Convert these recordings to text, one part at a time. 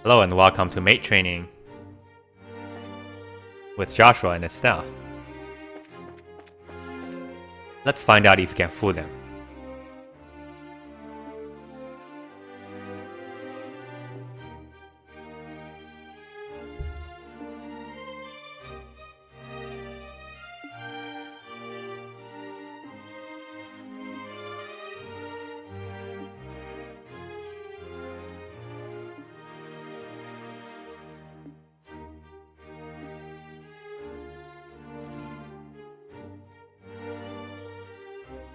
Hello and welcome to mate training with Joshua and Estelle. Let's find out if we can fool them.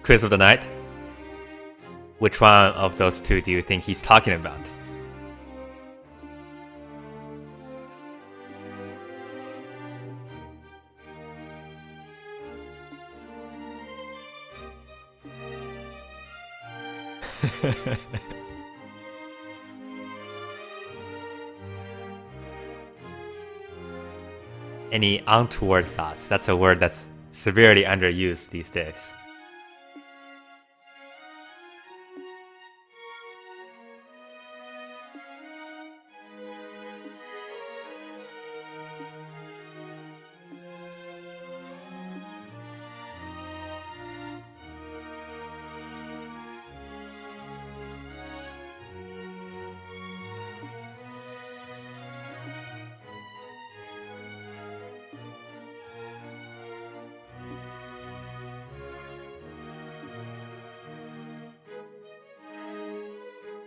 Quiz of the night. Which one of those two do you think he's talking about? Any untoward thoughts? That's a word that's severely underused these days.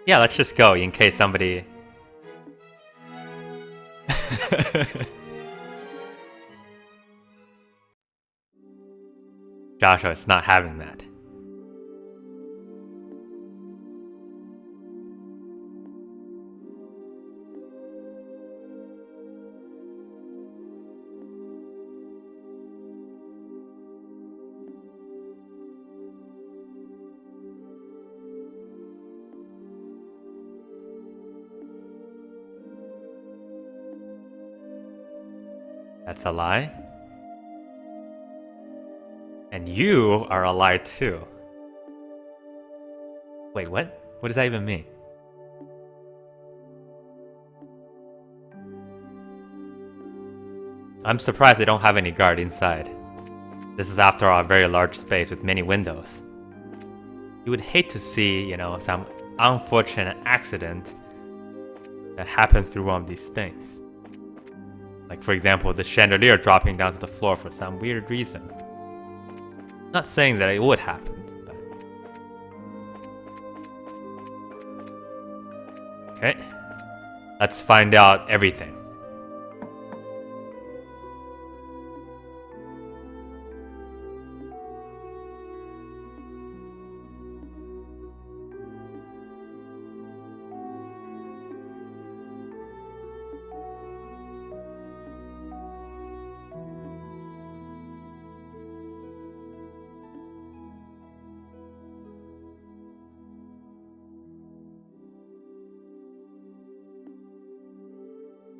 Yeah, let's just go in case somebody... Joshua is not having that. That's a lie. And you are a lie too. Wait, what? What does that even mean? I'm surprised they don't have any guard inside. This is after all a very large space with many windows. You would hate to see, some unfortunate accident that happens through one of these things. Like, for example, the chandelier dropping down to the floor for some weird reason. Not saying that it would happen, but... Okay. Let's find out everything.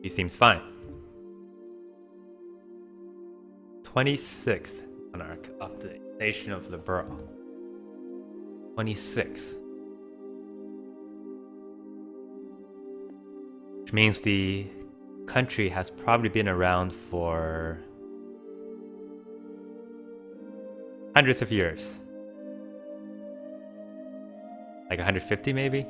He seems fine. 26th monarch of the nation of Liberal. 26. Which means the country has probably been around for hundreds of years. Like 150 maybe?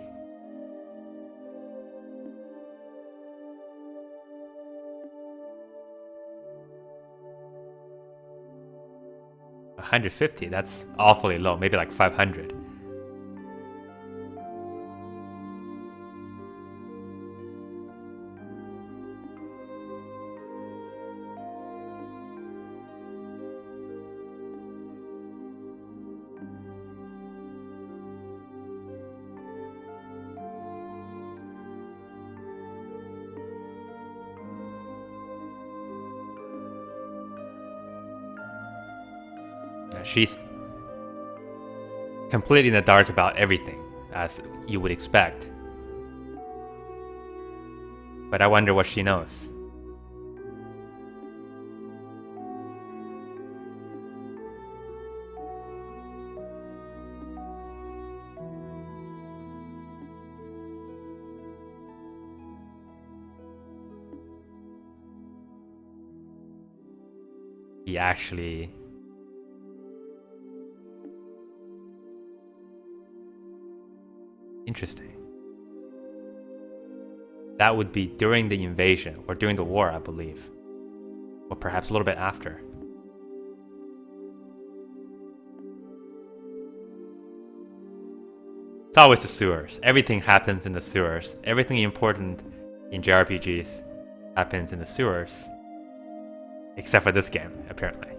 150, that's awfully low, maybe like 500. She's completely in the dark about everything, as you would expect. But I wonder what she knows. he actually interesting. That would be during the invasion, or during the war, I believe. Or perhaps a little bit after. It's always the sewers. Everything happens in the sewers. Everything important in JRPGs happens in the sewers. Except for this game, apparently.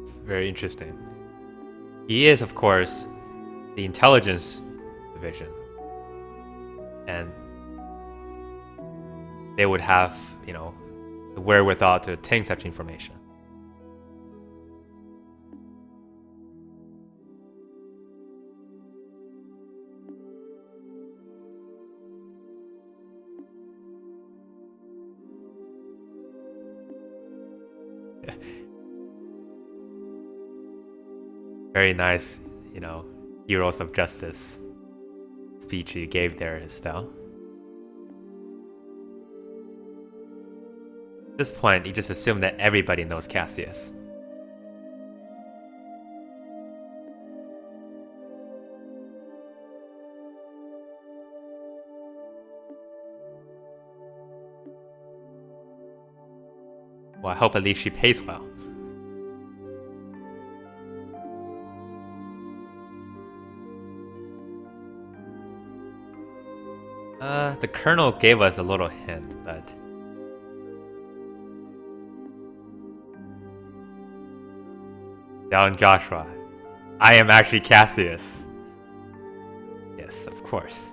It's very interesting. He is, of course, the intelligence division. And they would have, the wherewithal to obtain such information. Very nice, heroes of justice speech you gave there, Estelle. At this point, you just assume that everybody knows Cassius. Well, I hope at least she pays well. The Colonel gave us a little hint, but... Down Joshua. I am actually Cassius. Yes, of course.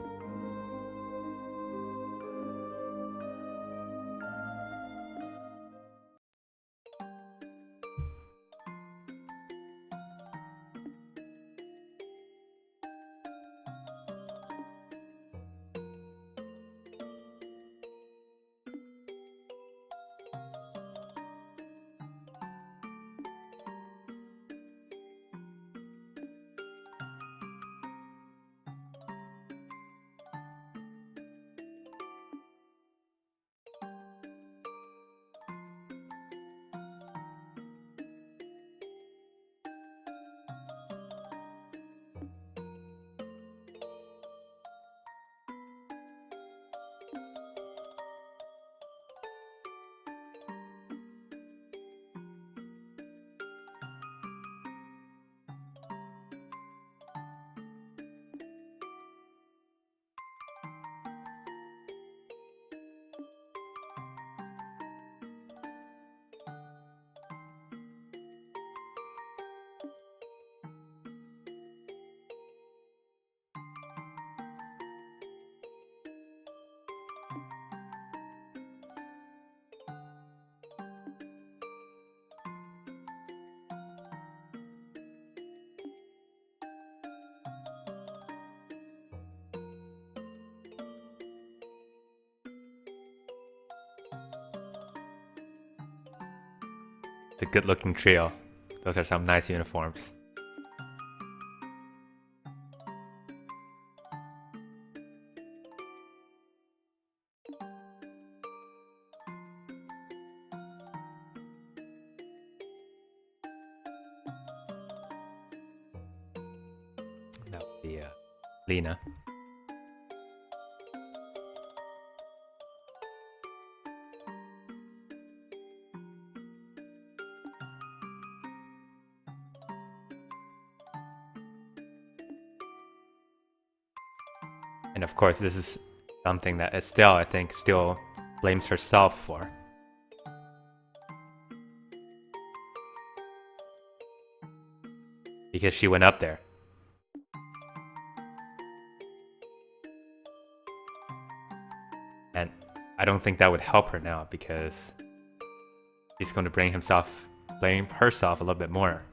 It's a good-looking trio. Those are some nice uniforms. That would be Lena. And of course, this is something that Estelle, I think, still blames herself for. because she went up there. And I don't think that would help her now because she's going to blame herself a little bit more.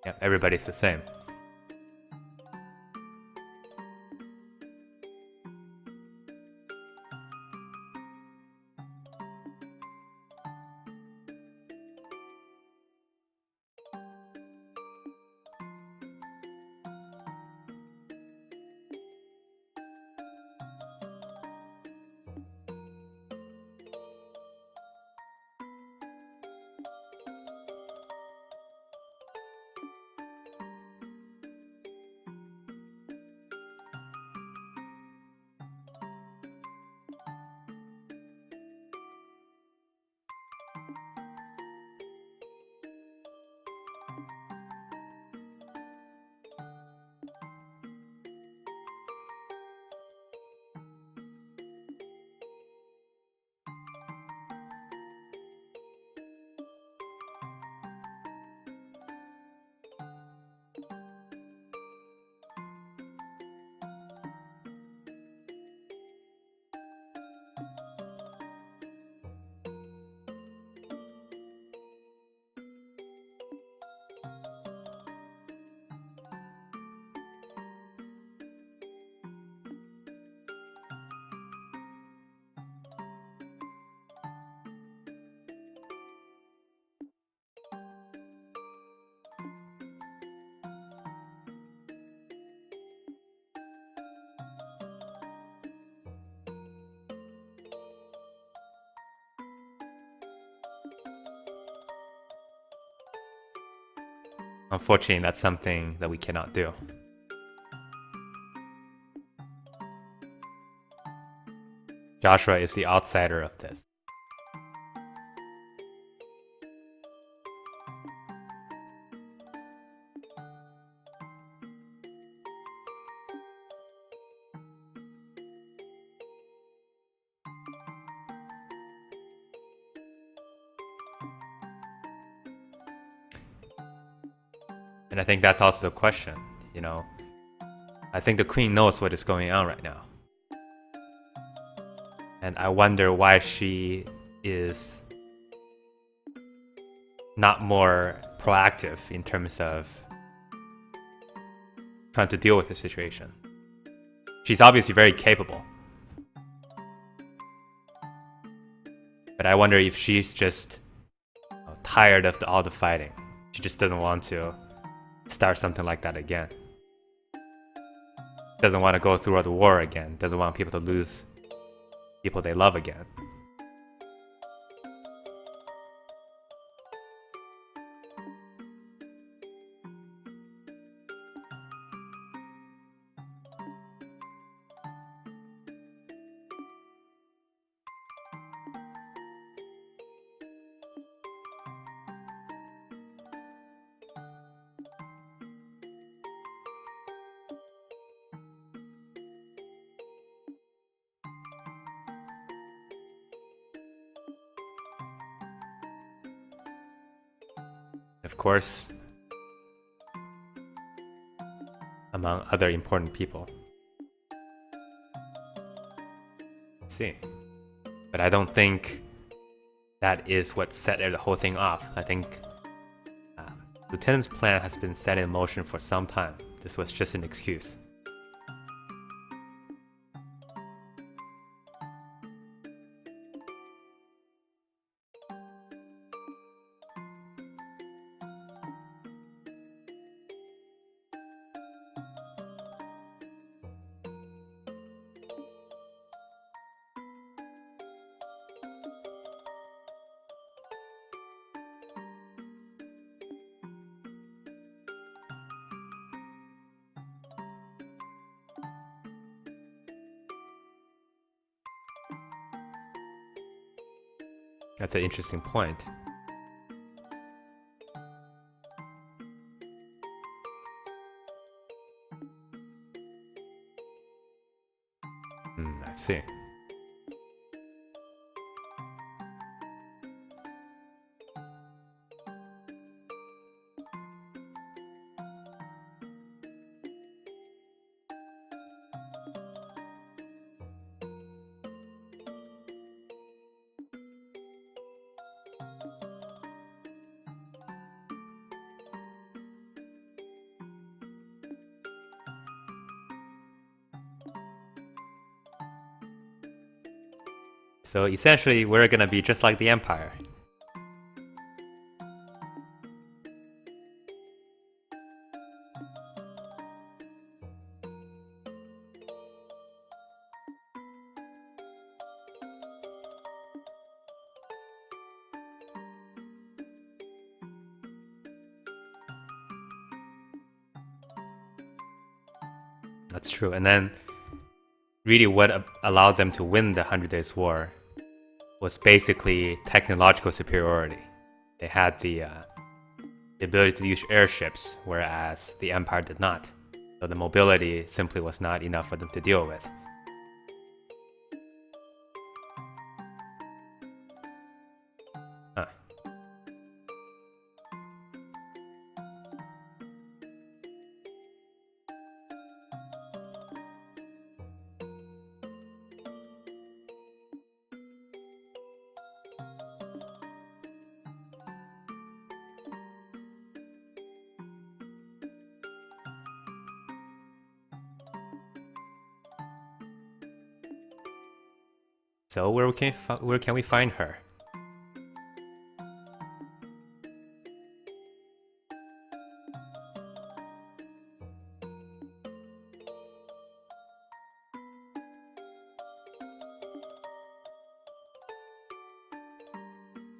Yeah, everybody's the same. Unfortunately, that's something that we cannot do. Joshua is the outsider of this. And I think that's also the question, you know. I think the queen knows what is going on right now. And I wonder why she is not more proactive in terms of trying to deal with the situation. She's obviously very capable. But I wonder if she's just tired of all the fighting. She just doesn't want to start something like that again. Doesn't want to go through the war again. Doesn't want people to lose people they love again. Of course, among other important people. Let's see. But I don't think that is what set the whole thing off. I think Lieutenant's plan has been set in motion for some time. This was just an excuse. That's an interesting point. I see. So essentially, we're gonna be just like the Empire. That's true. And then really what allowed them to win the 100 Days War was basically technological superiority. They had the ability to use airships, whereas the Empire did not. So the mobility simply was not enough for them to deal with. Huh. So where can we find her?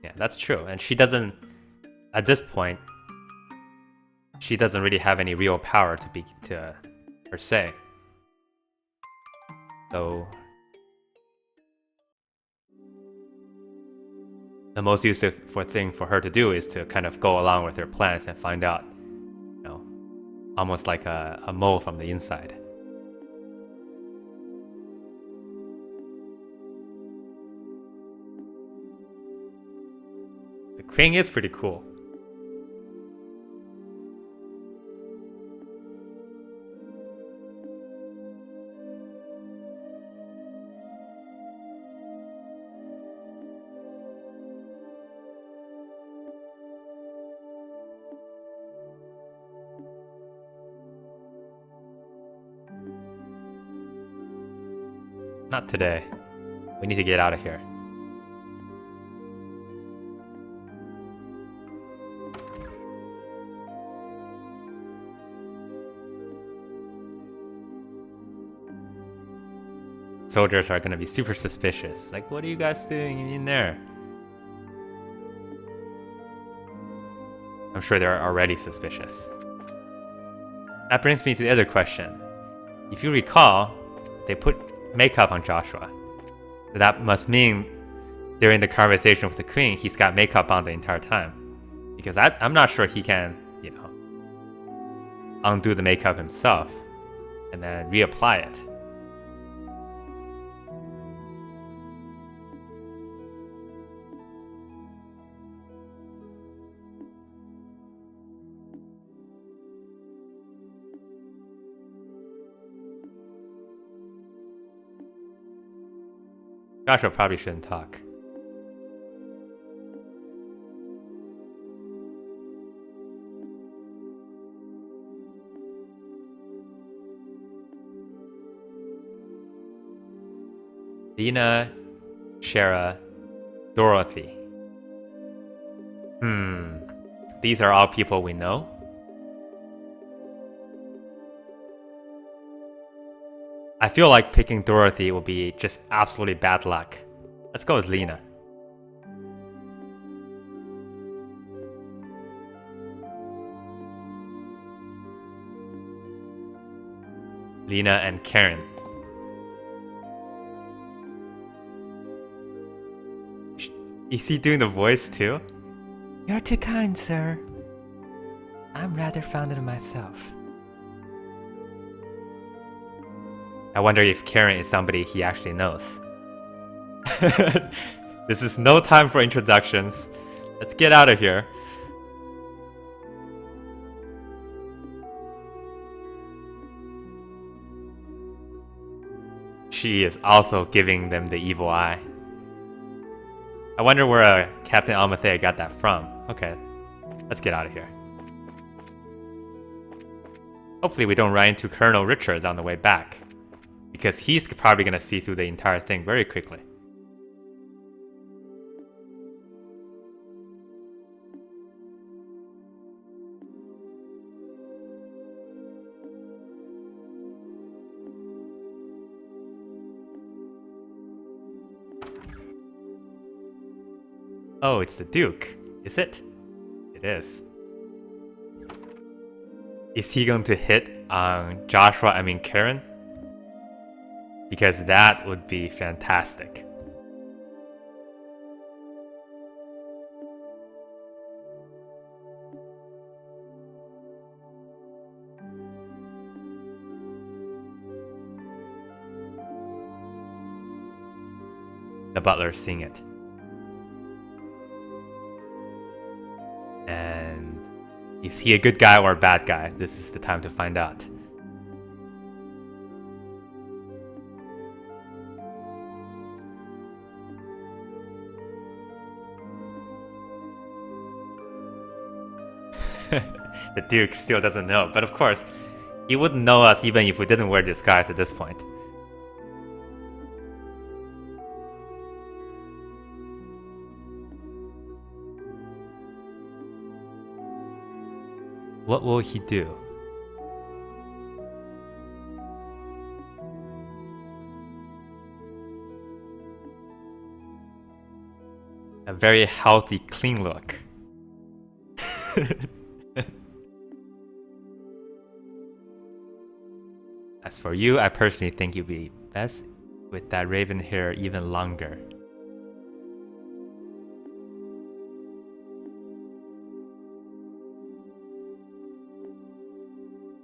Yeah, that's true. And she doesn't, at this point, she doesn't really have any real power to per se. So the most useful thing for her to do is to kind of go along with her plans and find out, you know, almost like a mole from the inside. The queen is pretty cool. Not today. We need to get out of here. Soldiers are gonna be super suspicious. Like, what are you guys doing in there? I'm sure they're already suspicious. That brings me to the other question. If you recall, they put makeup on Joshua. So that must mean during the conversation with the queen, he's got makeup on the entire time. Because I'm not sure he can, you know, undo the makeup himself and then reapply it. Joshua probably shouldn't talk. Lena, Shara, Dorothy. These are all people we know? I feel like picking Dorothy will be just absolutely bad luck. Let's go with Lena. Lena and Karen. Is he doing the voice too? You're too kind, sir. I'm rather fond of myself. I wonder if Karen is somebody he actually knows. This is no time for introductions. Let's get out of here. She is also giving them the evil eye. I wonder where Captain Almathea got that from. Okay, let's get out of here. Hopefully we don't run into Colonel Richards on the way back, because he's probably going to see through the entire thing very quickly. Oh, it's the Duke. Is it? It is. Is he going to hit on Karen? Because that would be fantastic. The butler's seeing it. And is he a good guy or a bad guy? This is the time to find out. The Duke still doesn't know, but of course, he wouldn't know us even if we didn't wear disguise at this point. What will he do? A very healthy, clean look. As for you, I personally think you'd be best with that raven hair even longer.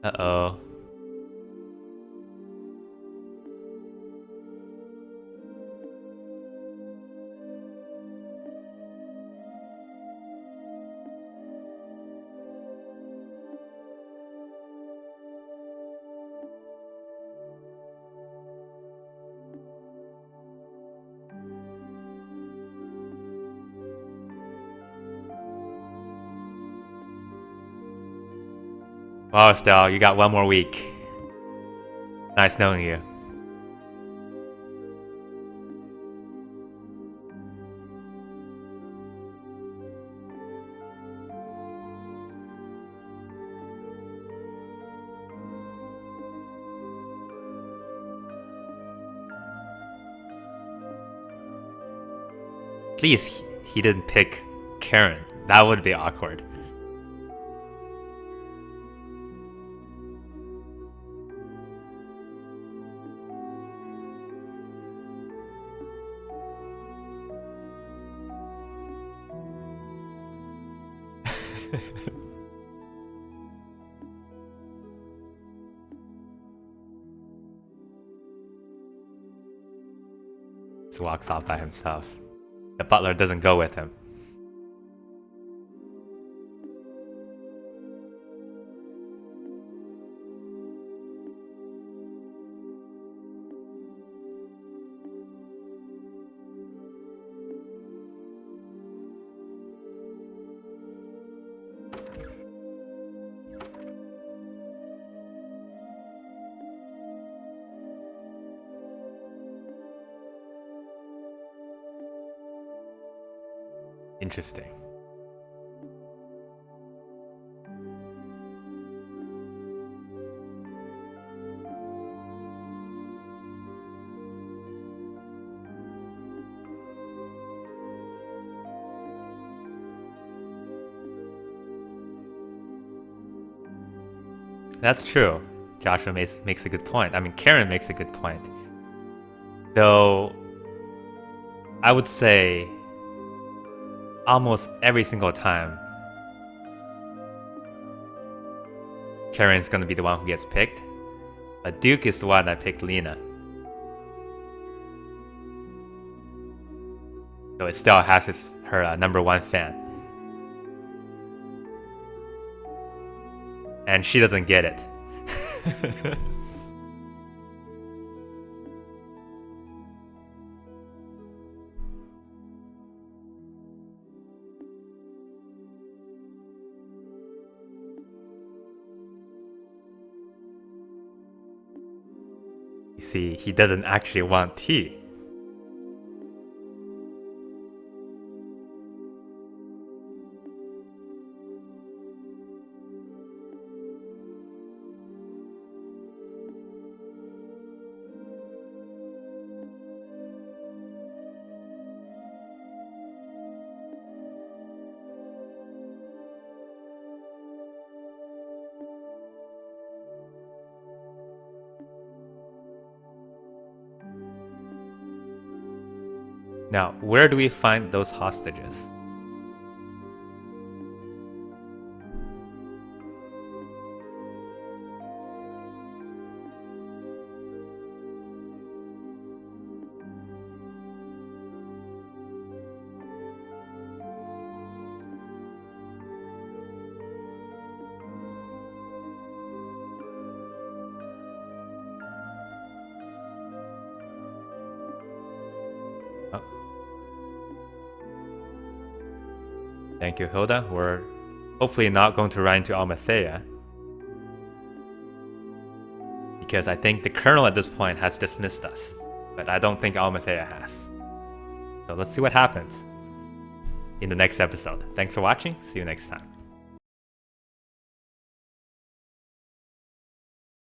Uh-oh. Wow, Estelle, you got one more week. Nice knowing you. Please, he didn't pick Karen. That would be awkward. He walks off by himself. The butler doesn't go with him. Interesting. That's true. Joshua makes a good point. I mean, Karen makes a good point. Though, I would say almost every single time, Karen's gonna be the one who gets picked. But Duke is the one that picked Lena. So Estelle has her #1 fan. And she doesn't get it. You see, he doesn't actually want tea. Now, where do we find those hostages? Oh. Thank you, Hilda. We're hopefully not going to run into Almathea, because I think the Colonel at this point has dismissed us, but I don't think Almathea has. So let's see what happens in the next episode. Thanks for watching. See you next time.